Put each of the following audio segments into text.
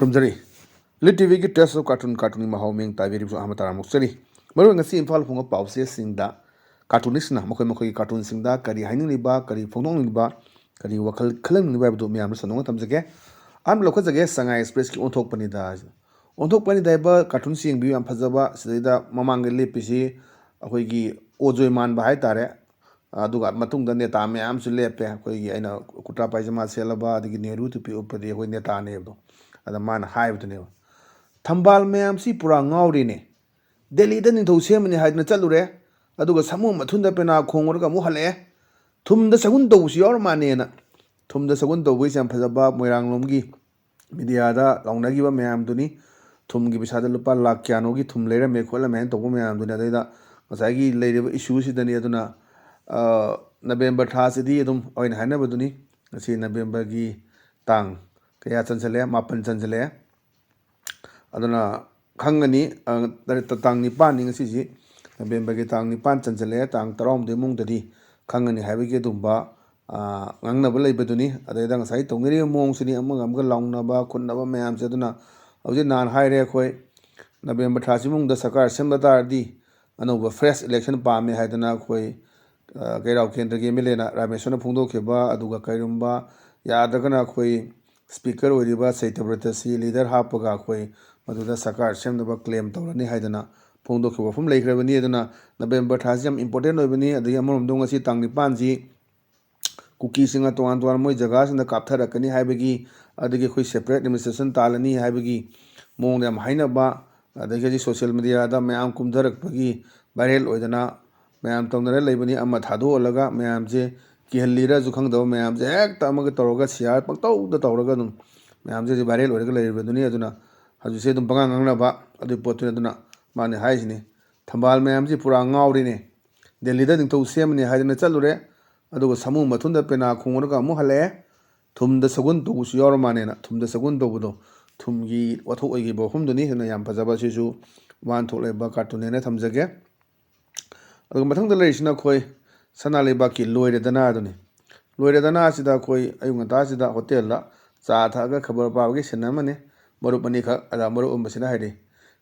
खुमजरी ELITETV की test of cartoon महामें ताबीरी अमतारा मुक्चरी मरुंग ngasi imphal phunga pause singda cartoonist na mokoi mokoi cartoon singda kari hainingba kari phongnongba kari wakhal khalaningba bu myam sanong tamjage am lokhajage sangai express ki onthok pani da ba cartoon sing bi am phajaba sida mamang le pisi akoi gi ojoi man ba hai tare aduga matung da neta myam su lepe akoi gi aina kutra paijama selaba adigi neru tu pi upadi akoi neta ne do ada man haibdu ne thambal myam si pura ngauri ne Delhi da ning those mani haidna chalure aduga samu mathunda pena khongorga mu hale thumda sagun do si yor mane na thumda sagun do wi sam phajaba moirang lomgi media da launagi ba myam duni thumgi bisada lupa lakh kyano gi thum lera me khola men to myam duni da masai gi leire issue si dani aduna November tha sidi adum oin haina baduni asi November gi tang kaya chansale mapan chansale aduna khangani tang ni pan ning si November gi tang ni pan chansale tang tarom de mung dadi khangani haibe ge dumba ngangna ba leibaduni adai sai tongri mong sini amga laungna ba khunna ba mayam se aduna auji nan haire khoi November tha si mung da sakar semba tardi anoba fresh election pa me haidana khoi kairau kendra ge melena rameshona phungdo kheba aduga kairumba yadagana khoi speaker oiriba saitabrat si leader hapaga khoi maduda sakar semdaba claim tawrani haidana phungdo kheba phum leikrabani aduna November thasi yam important oibani adagi amom dong asi tangni panji cookie singa toan toan moi jaga sinda kaptharakani haibagi adagi khoi separate administration talani haibagi mong yam haina ba adagi social media da mayam kumdharakpagi viral oidana mayam tongnare leibani amma thado olaga mayam je kihallira ju khangdaw mayam je ek ta amaga toroga share pangtaw da toroga dum mayam je viral oraga leibaduni aduna haju se dum bangang ngangna ba adu potuna aduna mane haisini thambal mayam je pura ngauri ne Delhi da dingtau semni haidana chalure aduga samu mathunda pena khongorga mu hale thumda sagun tu su yor mane na thumda sagun do budo thumgi watho oigi bo humduni hena yam phajaba sisu wan thole ba cartoon ne thamjage aduga mathangda leisina khoi sanale ba ki loire dana sida khoi ayung ta sida hotel la cha tha ga khabar pa gi senamane marupani kha ada maru umbasina haide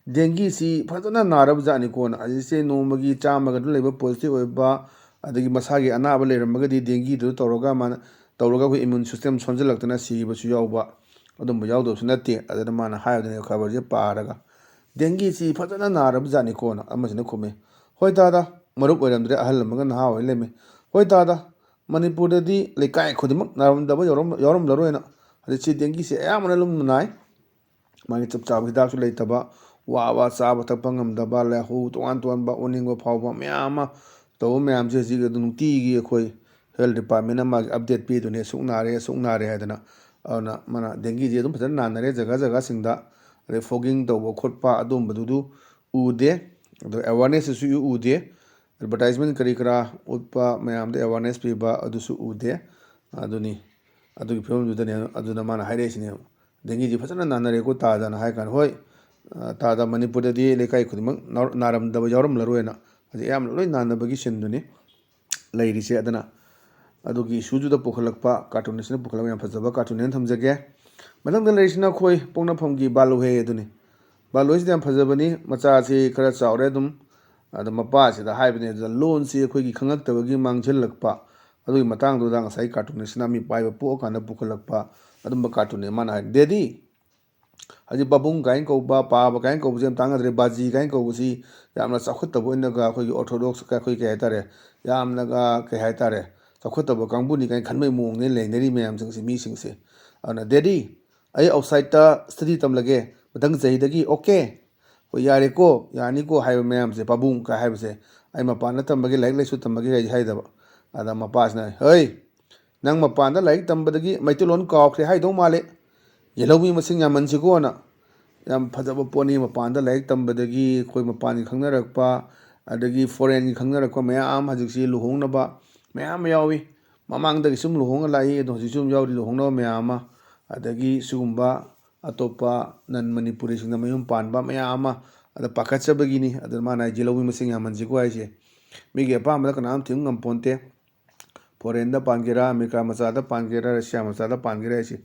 dengi si phajana narab jani kon ajise nomagi chamaga leba positive oiba adagi masagi anaba leramagadi dengi du toroga man toroga ko immune system sonjalaktana si ba su yawba adum ba yawdo sunate adana mana hayadane khabar je paraga dengi si phajana narab jani kon amasina khume hoi tada marup oiramdre ahal maga na hawai leme hoi tada Manipur di lekai khudimak naramdaba yorom laroina adi dengi si ayamana lum nai mani chap chab hidak su leitaba wa chaba thakpa ngamdaba le hu toan ba oningwa phawba myama to myam je ji gadun ti gi khoi health department ma update pi dune suknare hadana ana mana dengi je dum phajan nanare jaga singda re fogging to bo khotpa adum badudu ude do awareness su ude advertisement kari kara utpa myam de awareness pi ba adusu ude aduni adugi film du dane aduna mana haire sine dengi ji phajana nanare ko ta dana hai kan hoi tada Manipur di lekai khudimak naram daba yoram laroena adi yam loi nanabagi sinduni leiri se adana adugi suju da pukhalakpa cartoonist na pukhalak yam phajaba cartoon thamjage madang da leisina khoi pongna phamgi balu he aduni balu si yam phajabani macha si khara chawre dum ada mapa si da haibne da loan si khoi gi khangak tabagi mangjil lakpa adugi matang du da ngasai cartoonist na mi pai ba po kana pukhalakpa adum ba cartoon mana dedi aji babung kain ko ba pa ba kain ko jem tang adre baji kain ko si yamna chakhut tabo inaga khoi orthodox ka khoi ke haitare yamna ga ke haitare chakhut tabo kangbu ni kain khanmai mong ne leneri mayam sing si mi sing se ana dedi ai outside ta study tam lage badang jai dagi okay ko yare ko yani ko hai mayam se babung ka hai se ai ma pa na tam bagi like su tam bagi hai da ada ma pas na hei nang ma pa na like tam badagi maitulon ka khre hai do male Yelomi masing yaman sigona yam phajaba poni mapanda laik tambadagi khoi mapani khangnarakpa adagi foreign gi khangnarakpa mayam hajiksi luhongnaba mayam yawi mamangdagi sum luhonga lai do sum yawri luhongna mayam adagi sugumba atopa nan Manipuri singna mayum panba mayam ada pakachabagi ni ada mana yelomi masing yaman sigo aise migi apamda kanam thim ngamponte foreign da pangera America masada pangera Russia masada pangera aise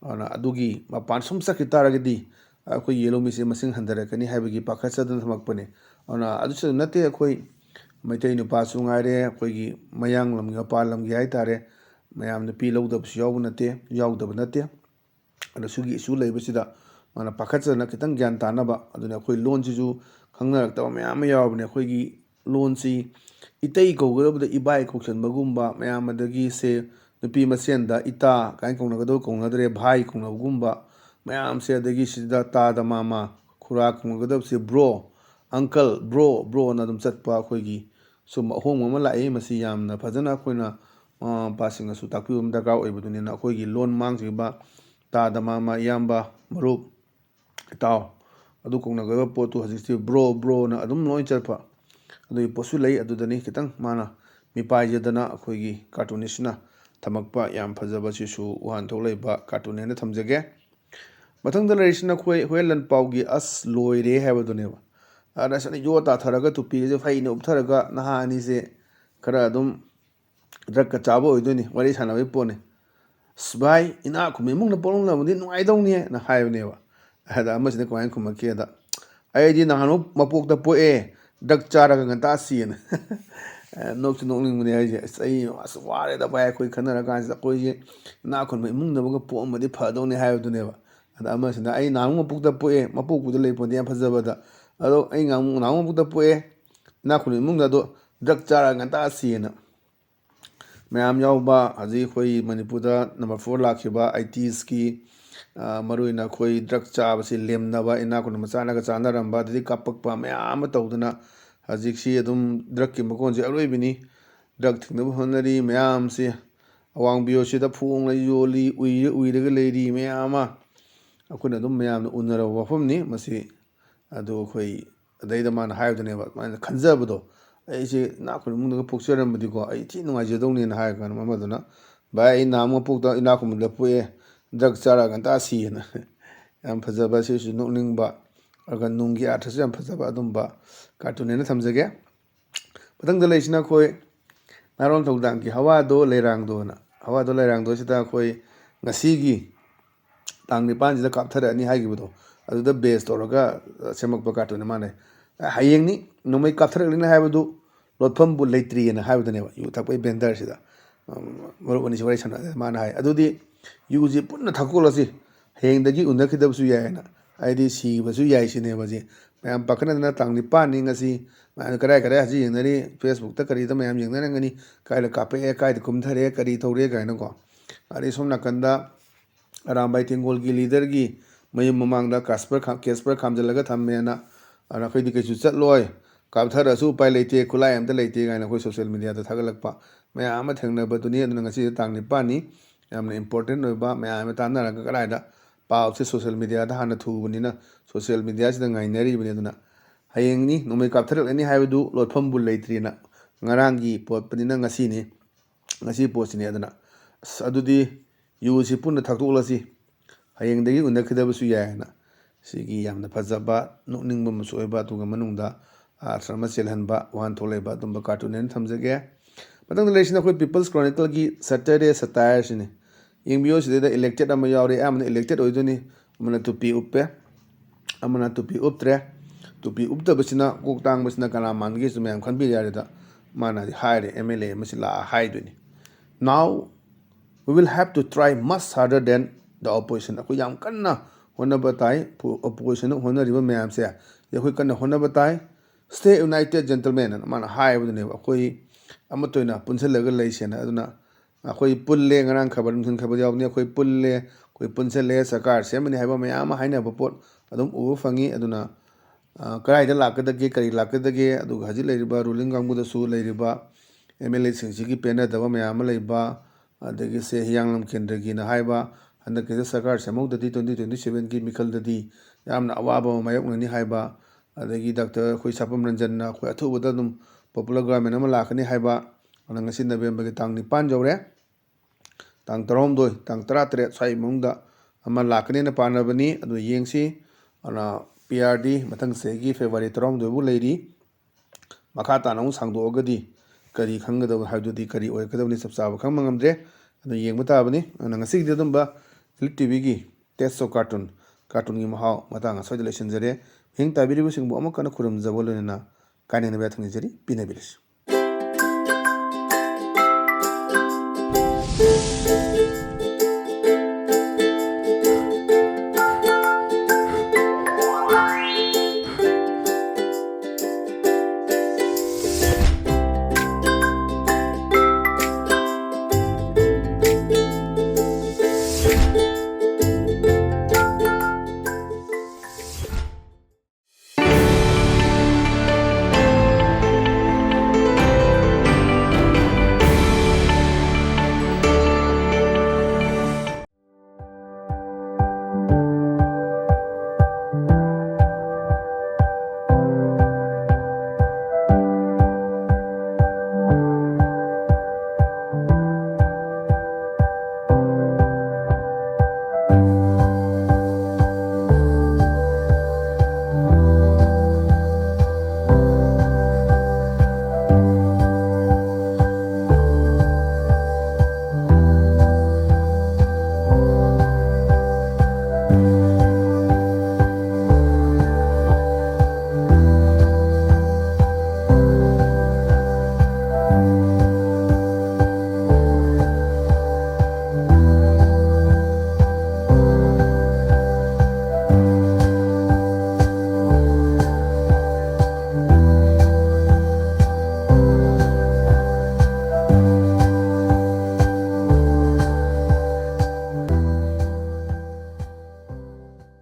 ꯑꯗꯨꯒꯤ ꯃꯄꯥꯟ ꯁꯨꯝ ꯆꯠꯈꯤ ꯇꯥꯔꯒꯗꯤ ꯑꯩꯈꯣꯏ ꯌꯦꯜꯂꯣꯃꯤꯁꯦ ꯃꯁꯤꯡ ꯍꯟꯊꯔꯛꯀꯅꯤ ꯍꯥꯏꯕꯒꯤ ꯄꯥꯈꯠꯆꯗꯨꯅ ꯊꯝꯃꯛꯄꯅꯦ ꯑꯗꯨꯅ ꯑꯗꯨꯁꯨ ꯅꯠꯇꯦ ꯑꯩꯈꯣꯏ ꯃꯩꯇꯩ ꯅꯨꯄꯥꯁꯨ ꯉꯥꯏꯔꯦ ꯑꯩꯈꯣꯏꯒꯤ ꯃꯌꯥꯡ ꯂꯝꯒꯤ ꯃꯄꯥꯟ ꯂꯝꯒꯤ ꯍꯥꯏꯇꯥꯔꯦ ꯃꯌꯥꯝ ꯅꯨꯄꯤ ꯂꯧꯗꯕꯁꯨ ꯌꯥꯎꯗꯕ ꯅꯠꯇꯦ ꯑꯗꯣ ꯁꯤꯒꯤ ꯏꯁꯨ ꯂꯩꯕꯁꯤꯗ ꯃꯥꯅ ꯄꯥꯈꯠꯆꯗꯅ ꯈꯤꯇꯪ ꯒ꯭ꯌꯥꯟ ꯇꯥꯅꯕ ꯑꯗꯨꯅ ꯑꯩꯈꯣꯏ ꯂꯣꯟꯁꯤꯁꯨ ꯈꯪꯅꯔꯛꯇꯕ ꯃꯌꯥꯝ ꯑꯃ ꯌꯥꯎꯕꯅꯦ ꯑꯩꯈꯣꯏꯒꯤ ꯂꯣꯟꯁꯤ ꯏꯇꯩ ꯀꯧꯒꯗꯕꯗ ꯏꯕꯥꯏ ꯀꯧꯁꯟꯕꯒꯨꯝꯕ ꯃꯌꯥꯝ ꯑꯗꯒꯤ ꯅꯨꯄꯤ ꯃꯁꯦꯟꯗ ꯏꯇꯥ ꯀꯥꯏꯅ ꯀꯧꯅꯒꯗꯕ ꯀꯧꯅꯗ꯭ꯔꯦ ꯚꯥꯏ ꯀꯧꯅꯕꯒꯨꯝꯕ ꯃꯌꯥꯝꯁꯦ ꯑꯗꯒꯤ ꯁꯤꯗ ꯇꯥꯗ ꯃꯥꯃ ꯈꯨꯔꯥ ꯀꯧꯅꯒꯗꯕꯁꯦ ꯕ꯭ꯔꯣ ꯑꯪꯀꯜ ꯕ꯭ꯔꯣꯅ ꯑꯗꯨꯝ ꯆꯠꯄ ꯑꯩꯈꯣꯏꯒꯤ ꯁꯨꯝ ꯑꯍꯣꯡꯕ ꯑꯃ ꯂꯥꯛꯏ ꯃꯁꯤ ꯌꯥꯝꯅ ꯐꯖꯅ ꯑꯩꯈꯣꯏꯅ ꯃꯃꯥ ꯃꯄꯥꯁꯤꯡꯅꯁꯨ ꯇꯥꯛꯄꯤꯕ ꯑꯃ ꯗꯔꯀꯥꯔ ꯑꯣꯏꯕꯗꯨꯅꯤꯅ ꯑꯩꯈꯣꯏꯒꯤ ꯂꯣꯟ ꯃꯥꯡꯈꯤꯕ ꯇꯥꯗ ꯃꯥꯃ ꯏꯌꯥꯝꯕ ꯃꯔꯨꯞ ꯏꯇꯥꯎ ꯑꯗꯨ ꯀꯧꯅꯒꯗꯕ ꯄꯣꯠꯇꯨ ꯍꯧꯖꯤꯛꯇꯤ ꯕ꯭ꯔꯣꯅ ꯑꯗꯨꯝ ꯂꯣꯏ ꯆꯠꯄ ꯑꯗꯨꯒꯤ ꯄꯣꯠꯁꯨ ꯂꯩ ꯑꯗꯨꯗꯅꯤ ꯈꯤꯇꯪ ꯃꯥꯅ ꯃꯤꯄꯥꯏꯖꯗꯅ ꯑꯩꯈꯣꯏꯒꯤ ꯀꯥꯔꯇꯨꯅꯤꯁꯅ ꯊꯝꯃꯛꯄ ꯌꯥꯝ ꯐꯖꯕꯁꯤꯁꯨ ꯋꯥꯍꯟꯊꯣꯛ ꯂꯩꯕ ꯀꯥꯔꯇꯨꯟ ꯍꯥꯏꯅ ꯊꯝꯖꯒꯦ ꯃꯊꯪꯗ ꯂꯩꯔꯤꯁꯤꯅ ꯑꯩꯈꯣꯏ ꯍꯨꯏꯌꯦꯟ ꯂꯟꯄꯥꯎꯒꯤ ꯑꯁ ꯂꯣꯏꯔꯦ ꯍꯥꯏꯕꯗꯨꯅꯦꯕ ꯑꯗ ꯌꯣ ꯇꯥꯊꯔꯒ ꯇꯨꯄꯤꯒꯁꯦ ꯐꯩꯅ ꯎꯞꯊꯔꯒ ꯅꯍꯥ ꯑꯅꯤꯁꯦ ꯈꯔ ꯑꯗꯨꯝ ꯗ꯭ꯔꯛꯀ ꯆꯥꯕ ꯑꯣꯏꯗꯣꯏꯅꯤ ꯋꯥꯔꯤ ꯁꯥꯟꯅꯕꯒꯤ ꯄꯣꯠꯅꯤ ꯚꯥꯏ ꯏꯅꯥꯛ ꯈꯨꯟꯕ ꯏꯃꯨꯡꯗ ꯄꯣꯛꯂꯝꯂꯕꯗꯤ ꯅꯨꯡꯉꯥꯏꯗꯧꯅꯤꯅ ꯍꯥꯏꯕꯅꯦꯕ ꯑꯗ ꯑꯃꯁꯤꯅ ꯀꯃꯥꯏꯅ ꯈꯨꯝꯃꯛꯀꯦꯗ ꯑꯩꯗꯤ ꯅꯍꯥꯟꯃꯨꯛ ꯃꯄꯣꯛꯇ ꯄꯣꯛꯑꯦ ꯗ꯭ꯔꯛ ꯆꯥꯔꯒ ꯉꯟꯇꯥ ꯁꯤꯌꯦꯅ ꯅꯣꯛꯁꯨ ꯅꯣꯛꯅꯤꯡꯕꯅꯦ ꯑꯩꯁꯦ ꯑꯩ ꯋꯥꯔꯦꯗ ꯚꯥꯏ ꯑꯩꯈꯣꯏ ꯈꯟꯅꯔ ꯀꯥꯟꯁꯤꯗ ꯑꯩꯈꯣꯏꯁꯦ ꯏꯅꯥꯛ ꯈꯨꯟꯕ ꯏꯃꯨꯡꯗꯕꯒ ꯄꯣꯛꯑꯝꯕꯗꯤ ꯐꯗꯧꯅꯤ ꯍꯥꯏꯕꯗꯨꯅꯦꯕ ꯑꯗ ꯑꯃꯁꯤꯅ ꯑꯩ ꯅꯍꯥꯟꯃꯨꯛ ꯃꯄꯣꯛꯇ ꯄꯣꯛꯑꯦ ꯃꯄꯣꯛꯄꯨꯗ ꯂꯩꯄꯣꯟꯗꯤ ꯌꯥꯝ ꯐꯖꯕꯗ ꯑꯗꯣ ꯑꯩ ꯅꯍꯥꯟꯃꯨꯛ ꯃꯄꯣꯛꯇ ꯄꯣꯛꯑꯦ ꯏꯅꯥꯛ ꯈꯨꯟꯕ ꯏꯃꯨꯡꯗ ꯑꯗꯣ ꯗ꯭ꯔꯛ ꯆꯥꯔꯒ ꯉꯟꯇꯥ ꯁꯤꯌꯦꯅ ꯃꯌꯥꯝ ꯌꯥꯎꯕ ꯍꯧꯖꯤꯛ ꯑꯩꯈꯣꯏ ꯃꯅꯤꯄꯨꯔꯗ ꯅꯝꯕꯔ 4 ꯂꯥꯛꯈꯤꯕ ꯑꯥꯏꯇꯤꯁꯀꯤ ꯃꯔꯨꯑꯣꯏꯅ ꯑꯩꯈꯣꯏ ꯗ꯭ꯔꯛ ꯆꯥꯕꯁꯤ ꯂꯦꯝꯅꯕ ꯏꯅꯥꯛ ꯈꯨꯟꯕ ꯃꯆꯥꯅꯒ ꯆꯥꯅꯔꯝꯕ ꯑꯗꯩ ꯀꯥꯞꯄꯛꯄ ꯃꯌꯥꯝ ꯑꯃ ꯇꯧꯗꯅ ꯍꯧꯖꯤꯛꯁꯤ ꯑꯗꯨꯝ ꯗ꯭ꯔꯛꯀꯤ ꯃꯀꯣꯟꯁꯦ ꯑꯔꯣꯏꯕꯤꯅꯤ ꯗ꯭ꯔꯛ ꯊꯤꯡꯅꯕ ꯍꯣꯠꯅꯔꯤ ꯃꯌꯥꯝꯁꯤ ꯑꯋꯥꯡꯕꯤꯌꯣꯁꯤꯗ ꯐꯣꯡꯅ ꯌꯣꯜꯂꯤ ꯎꯏꯔꯒ ꯂꯩꯔꯤ ꯃꯌꯥꯝ ꯑꯃ ꯑꯩꯈꯣꯏꯅ ꯑꯗꯨꯝ ꯃꯌꯥꯝꯅ ꯎꯅꯔꯕ ꯋꯥꯐꯝꯅꯤ ꯃꯁꯤ ꯑꯗꯣ ꯑꯩꯈꯣꯏ ꯑꯗꯩꯗ ꯃꯥꯅ ꯍꯥꯏꯕꯗꯨꯅꯦꯕ ꯑꯗꯨꯃꯥꯏꯅ ꯈꯟꯖꯕꯗꯣ ꯑꯩꯁꯦ ꯏꯅꯥꯛ ꯈꯨꯟꯕ ꯏꯃꯨꯡꯗꯒ ꯄꯣꯛꯆꯔꯝꯕꯗꯤꯀꯣ ꯑꯩ ꯊꯤ ꯅꯨꯡꯉꯥꯏꯖꯗꯧꯅꯦꯅ ꯍꯥꯏꯔ ꯀꯥꯟꯗ ꯑꯃꯗꯨꯅ ꯚꯥꯏ ꯑꯩ ꯅꯍꯥꯟꯃꯨꯛ ꯃꯄꯣꯛꯇ ꯏꯅꯥꯛ ꯈꯨꯟꯕꯗ ꯄꯣꯛꯑꯦ ꯗ꯭ꯔꯛ ꯆꯥꯔꯒ ꯉꯟꯇꯥ ꯁꯤꯌꯦꯅ ꯌꯥꯝ ꯐꯖꯕ ꯁꯤꯁꯨ ꯅꯣꯛꯅꯤꯡꯕ ꯑꯗꯨꯒ ꯅꯨꯡꯒꯤ ꯑꯥꯔꯊꯁꯨ ꯌꯥꯝ ꯐꯖꯕ ꯑꯗꯨꯝꯕ ꯀꯥꯔꯇꯨꯟ ꯍꯥꯏꯅ ꯊꯝꯖꯒꯦ ꯃꯊꯪꯗ ꯂꯩꯔꯤꯁꯤꯅ ꯑꯩꯈꯣꯏ ꯅꯥꯔꯣꯟ ꯊꯧꯗꯥꯡꯒꯤ ꯍꯋꯥꯗꯣ ꯂꯩꯔꯥꯡꯗꯣꯁꯤꯗ ꯑꯩꯈꯣꯏ ꯉꯁꯤꯒꯤ ꯇꯥꯡ 9ꯁꯤꯗ ꯀꯥꯞꯊꯔꯛꯑꯅꯤ ꯍꯥꯏꯈꯤꯕꯗꯣ ꯑꯗꯨꯗ ꯕꯦꯁ ꯇꯧꯔꯒ ꯁꯦꯝꯃꯛꯄ ꯀꯥꯔꯇꯨꯟ ꯑꯃꯅꯦ ꯍꯌꯦꯡꯅꯤ ꯅꯣꯡꯃꯩ ꯀꯥꯞꯊꯔꯛꯅꯤ ꯍꯥꯏꯕꯗꯨ ꯂꯣꯠꯐꯝꯕꯨ ꯂꯩꯇ꯭ꯔꯤꯑꯅ ꯍꯥꯏꯕꯗꯨꯅꯦꯕ ꯌꯨ ꯊꯛꯄꯒꯤ ꯕꯦꯟꯗꯔꯁꯤꯗ ꯃꯔꯨꯞ ꯑꯅꯤꯁꯤ ꯋꯥꯔꯤ ꯁꯥꯟꯅꯗ ꯃꯥꯅ ꯍꯥꯏ ꯑꯗꯨꯗꯤ ꯌꯨꯁꯤ ꯄꯨꯟꯅ ꯊꯛꯀꯣꯜꯂꯁꯤ ꯍꯌꯦꯡꯗꯒꯤ ꯎꯅꯈꯤꯗꯕꯁꯨ ꯌꯥꯏꯅ ꯍꯥꯏꯗꯤ ꯁꯤꯕꯁꯨ ꯌꯥꯏ ꯁꯤꯅꯦꯕꯁꯤ ꯃꯌꯥꯝ ꯄꯥꯈꯠꯅꯗꯅ ꯇꯥꯡ 9ꯅꯤ ꯉꯁꯤ ꯃꯌꯥꯝ ꯀꯗꯥꯏ ꯍꯧꯖꯤꯛ ꯌꯦꯡꯅꯔꯤ ꯐꯦꯁꯕꯨꯛꯇ ꯀꯔꯤꯗ ꯃꯌꯥꯝ ꯌꯦꯡꯅꯔꯝꯒꯅꯤ ꯀꯥꯏꯗ ꯀꯥꯞꯄꯛꯑꯦ ꯀꯥꯏꯗ ꯀꯨꯝꯊꯔꯦ ꯀꯔꯤ ꯇꯧꯔꯦ ꯀꯥꯏꯅꯀꯣ ꯑꯗꯩ ꯁꯣꯝ ꯅꯥꯀꯟꯗ ꯑꯔꯥꯝꯕꯥꯏ ꯇꯦꯡꯒꯣꯜꯒꯤ ꯂꯤꯗꯔꯒꯤ ꯃꯌꯨꯝ ꯃꯃꯥꯡꯗ ꯀꯦꯁꯄꯔ ꯈꯥꯝꯖꯤꯜꯂꯒ ꯊꯝꯃꯦꯅ ꯑꯗꯨꯅ ꯑꯩꯈꯣꯏꯗꯤ ꯀꯩꯁꯨ ꯆꯠꯂꯣꯏ ꯀꯥꯞꯊꯔꯁꯨ ꯎꯄꯥꯏ ꯂꯩꯇꯦ ꯈꯨꯠꯂꯥꯏ ꯑꯝꯇ ꯂꯩꯇꯦ ꯀꯥꯏꯅ ꯑꯩꯈꯣꯏ ꯁꯣꯁꯤꯌꯦꯜ ꯃꯤꯗꯤꯌꯥꯗ ꯊꯥꯒꯠꯂꯛꯄ ꯃꯌꯥꯝ ꯑꯃ ꯊꯦꯡꯅꯕꯗꯨꯅꯤ ꯑꯗꯨꯅ ꯉꯁꯤꯗꯤ ꯇꯥꯡ 9ꯅꯤ ꯌꯥꯝꯅ ꯏꯝꯄꯣꯔꯇꯦꯟ ꯑꯣꯏꯕ ꯃꯌꯥꯝ ꯑꯃ ꯇꯥꯟꯅꯔꯒ ꯀꯗꯥꯏꯗ ꯄꯥꯎꯁꯦ ꯁꯣꯁꯤꯌꯦꯜ ꯃꯤꯗꯤꯌꯥꯗ ꯍꯥꯟꯅ ꯊꯨꯕꯅꯤꯅ ꯁꯣꯁꯤꯌꯦꯜ ꯃꯤꯗꯤꯌꯥꯁꯤꯗ ꯉꯥꯏꯅꯔꯤꯕꯅꯤ ꯑꯗꯨꯅ ꯍꯌꯦꯡꯅꯤ ꯅꯣꯡꯃꯩ ꯀꯥꯞꯊꯔꯛꯂꯅꯤ ꯍꯥꯏꯕꯗꯨ ꯂꯣꯠꯐꯝꯕꯨ ꯂꯩꯇ꯭ꯔꯤꯅ ꯉꯔꯥꯡꯒꯤ ꯄꯣꯠꯄꯅꯤꯅꯉꯁꯤ ꯄꯣꯠꯁꯤꯅꯤ ꯑꯗꯨꯅ ꯑꯗꯨꯗꯤ ꯌꯨꯁꯤ ꯄꯨꯟꯅ ꯊꯛꯇꯣꯛꯂꯁꯤ ꯍꯌꯦꯡꯗꯒꯤ ꯎꯅꯈꯤꯗꯕꯁꯨ ꯌꯥꯏꯅ ꯁꯤꯒꯤ ꯌꯥꯝꯅ ꯐꯖꯕ ꯅꯣꯛꯅꯤꯡꯕ ꯑꯃꯁꯨ ꯑꯣꯏꯕ ꯑꯗꯨꯒ ꯃꯅꯨꯡꯗ ꯑꯥꯔꯊ ꯑꯃ ꯆꯦꯜꯍꯟꯕ ꯋꯥꯍꯟꯊꯣꯛ ꯂꯩꯕ ꯑꯗꯨꯝꯕ ꯀꯥꯔꯇꯨꯟ ꯍꯥꯏꯅ ꯊꯝꯖꯒꯦ ꯃꯊꯪꯗ ꯂꯩꯔꯤꯁꯤꯅ ꯑꯩꯈꯣꯏ ꯄꯤꯄꯜꯁ ꯀ꯭ꯔꯣꯅꯤꯀꯜꯒꯤ ꯁꯦꯇꯔꯗꯦ ꯁꯇꯥꯌꯔꯁꯤꯅꯤ ꯌꯦꯡꯕꯤꯌꯣ ꯁꯤꯗꯩꯗ ꯏꯂꯦꯛꯇꯦꯠ ꯑꯃ ꯌꯥꯎꯔꯦ ꯑꯌꯥꯝꯕꯅ ꯏꯂꯦꯛꯇꯦꯠ ꯑꯣꯏꯗꯣꯏꯅꯤ ꯑꯃꯅ ꯇꯨꯄꯤ ꯎꯞꯄꯦ ꯑꯃꯅ ꯇꯨꯄꯤ ꯎꯞꯇ꯭ꯔꯦ ꯇꯨꯄꯤ ꯎꯞꯇꯕꯁꯤꯅ ꯀꯣꯛ ꯇꯥꯡꯕꯁꯤꯅ ꯀꯅꯥ ꯃꯥꯟꯒꯦꯁꯨ ꯃꯌꯥꯝ ꯈꯟꯕꯤꯔ ꯌꯥꯔꯦꯗ ꯃꯥꯅ ꯍꯥꯏꯔꯦ MLA ꯑꯃꯁꯤ ꯂꯥꯛꯑ ꯍꯥꯏꯗꯣꯏꯅꯤ ꯅꯥꯎ we will have to try much harder than the opposition ꯑꯩꯈꯣꯏ ꯌꯥꯝ ꯀꯟꯅ ꯍꯣꯠꯅꯕ ꯇꯥꯏ ꯑꯣꯄꯣꯖꯤꯁꯟꯅ ꯍꯣꯠꯅꯔꯤꯕ ꯃꯌꯥꯝꯁꯦ ꯑꯩꯈꯣꯏ ꯀꯟꯅ ꯍꯣꯠꯅꯕ ꯇꯥꯏ ꯁ꯭ꯇꯦ ꯌꯨꯅꯥꯏꯇꯦꯠ ꯖꯦꯟꯇꯜꯃꯦꯟ ꯑꯅ ꯃꯥꯅ ꯍꯥꯏꯕꯗꯨꯅꯦꯕ ꯑꯩꯈꯣꯏ ꯑꯃꯠꯇ ꯑꯣꯏꯅ ꯄꯨꯟꯁꯤꯜꯂꯒ ꯂꯩꯁꯦꯅ ꯑꯗꯨꯅ ꯑꯩꯈꯣꯏ ꯄꯨꯜꯂꯦ ꯉꯔꯥꯡ ꯅꯨꯡꯊꯤꯜ ꯈꯕꯔ ꯌꯥꯎꯕꯅꯤ ꯑꯩꯈꯣꯏ ꯄꯨꯜꯂꯦ ꯑꯩꯈꯣꯏ ꯄꯨꯟꯁꯤꯜꯂꯦ ꯁꯔꯀꯥꯔ ꯁꯦꯝꯕꯅꯤ ꯍꯥꯏꯕ ꯃꯌꯥꯝ ꯑꯃ ꯍꯥꯏꯅꯕ ꯄꯣꯠ ꯑꯗꯨꯝ ꯎꯕ ꯐꯪꯉꯤ ꯑꯗꯨꯅ ꯀꯗꯥꯏꯗ ꯂꯥꯛꯀꯗꯒꯦ ꯀꯔꯤ ꯂꯥꯛꯀꯗꯒꯦ ꯑꯗꯨꯒ ꯍꯧꯖꯤक ꯂꯩꯔꯤꯕ ꯔꯨꯂꯤꯡ ꯀꯥꯡꯕꯨꯗꯁꯨ ꯂꯩꯔꯤꯕ MLAꯁꯤꯡꯁꯤꯒꯤ ꯄꯦꯟꯅꯗꯕ ꯃꯌꯥꯝ ꯑꯃ ꯂꯩꯕ ꯑꯗꯒꯤ ꯍꯤꯌꯥꯡꯂꯝ ꯀꯦꯟꯗ꯭ꯔꯒꯤꯅ ꯍꯥꯏꯕ ꯍꯟꯗꯛꯀꯤꯗ ꯁꯔꯀꯥꯔ ꯁꯦꯝꯍꯧꯗꯗꯤ 2027ꯒꯤ ꯃꯤꯈꯜꯗꯗꯤ ꯌꯥꯝꯅ ꯑꯋꯥꯕ ꯑꯃ ꯃꯥꯌꯣꯛꯅꯅꯤ ꯍꯥꯏꯕ ꯑꯗꯒꯤ ꯗꯥꯛꯇꯔ ꯑꯩꯈꯣꯏ ꯁꯥꯄꯝ ꯔꯟꯖꯟꯅ ꯑꯩꯈꯣꯏ ꯑꯊꯨꯕꯗ ꯑꯗꯨꯝ ꯄꯣꯄꯨꯂꯔ ꯒꯚꯔꯟꯃꯦꯟꯠ ꯑꯃ ꯂꯥꯛꯀꯅꯤ ꯍꯥꯏꯕ ꯑꯗꯨꯅ ꯉꯁꯤ ꯅꯕꯦꯝꯕꯔꯒꯤ ꯇꯥꯡ 9 ꯌꯧꯔꯦ ꯇꯥꯡ 13 ꯇꯥꯡ 13 ꯁ꯭ꯋꯥꯏ ꯃꯅꯨꯡꯗ ꯑꯃ ꯂꯥꯛꯀꯅꯦꯅ ꯄꯥꯅꯕꯅꯤ ꯑꯗꯨ ꯌꯦꯡꯁꯤ ꯑꯗꯨꯅ PRD ꯃꯊꯪ ꯆꯍꯤꯒꯤ ꯐꯦꯕ꯭ꯔꯨꯋꯥꯔꯤ 13ꯐꯥꯎ ꯂꯩꯔꯤ ꯃꯈꯥ ꯇꯥꯅ ꯑꯃꯨꯛ ꯁꯥꯡꯗꯣꯛꯑꯒꯗꯤ ꯀꯔꯤ ꯈꯪꯒꯗꯕ ꯍꯥꯏꯕꯗꯨꯗꯤ ꯀꯔꯤ ꯑꯣꯏꯔꯛꯀꯗꯕꯅꯤ ꯆꯞ ꯆꯥꯕ ꯈꯪꯕ ꯉꯝꯗ꯭ꯔꯦ ꯑꯗꯨ ꯌꯦꯡꯕ ꯇꯥꯕꯅꯤ ꯑꯗꯨꯅ ꯉꯁꯤꯒꯤꯗꯤ ꯑꯗꯨꯝꯕ ELITETV ꯇꯦꯁ ꯑꯣꯐ ꯀꯥꯔꯇꯨꯟꯒꯤ ꯃꯍꯥꯎ ꯃꯇꯥꯡ ꯑꯁ꯭ꯋꯥꯏꯗ ꯂꯣꯏꯁꯤꯟꯖꯔꯦ ꯍꯤꯡ ꯇꯥꯕꯤꯔꯤꯕꯁꯤꯡꯕꯨ ꯑꯃꯨꯛ ꯍꯟꯅ ꯈꯨꯔꯨꯝꯖꯕ ꯂꯣꯏꯅꯅ ꯀꯥꯏꯅꯅꯕ ꯊꯝꯖꯔꯤ ꯄꯤꯅꯕꯤꯔꯁꯤ